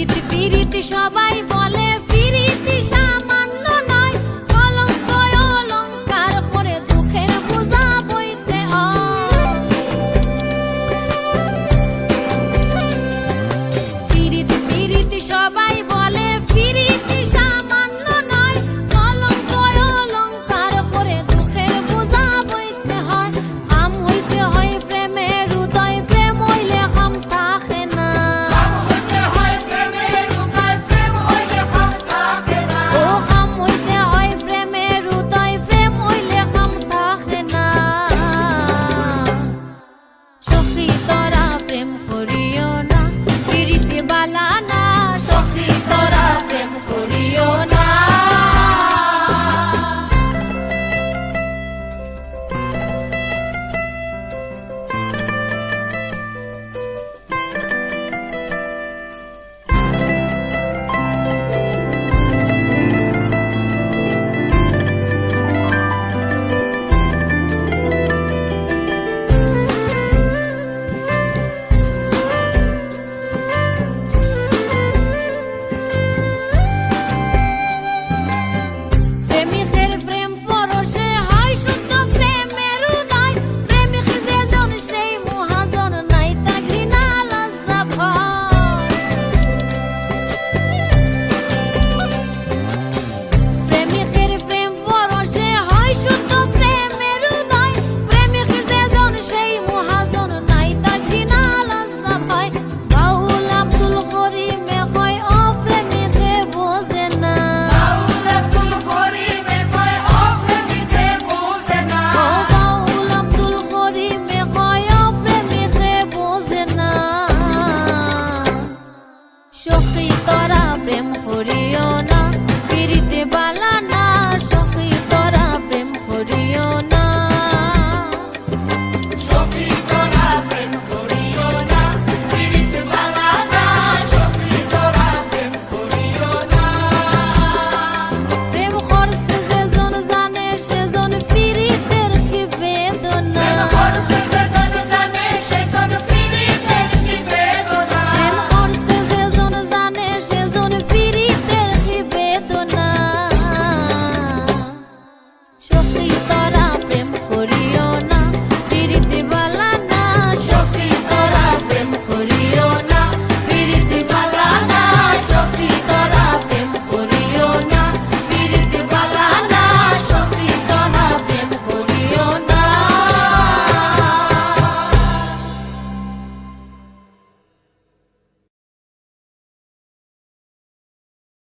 পিরিতি সবাই বলে পিরিতি সামান্য নয়, কলঙ্ক অলঙ্কার করে দুঃখের বোঝা বইতে হয়। পিরিতি সবাই বলে পিরিতি সামান্য নয়, কলঙ্ক অলঙ্কার করে দুঃখের বোঝা বইতে হয়। হাম হইতে হয় প্রেমের উদয়, প্রেম হইলে হাম থাকে না। ও হাম হইতে হয় প্রেমের উদয়, প্রেম হইলে হাম থাকে না। সখী তোরা প্রেম করিও না, পিরিতি বালা না। সখী তোরা প্রেম করিও না। প্রেমিকের প্রেম পরশে হয় শুদ্ধ প্রেমের উদয়, প্রেমিক যেজন সেই মহাজন, নাই তা ঘৃণা লজ্জা ভয়। প্রেমিকের প্রেম পরশে হয় শুদ্ধ প্রেমের উদয়, প্রেমিক যেজন সেই মহাজন, নাই তা ঘৃণা লজ্জা ভয়। বাউল আব্দুল করিমে কয় ও প্রেমিকে বোঝে না। বাউল আব্দুল করিমে কয় ও প্রেমিকে বোঝে না। সখী তোরা প্রেম করিও না, পিরিতি বালা না।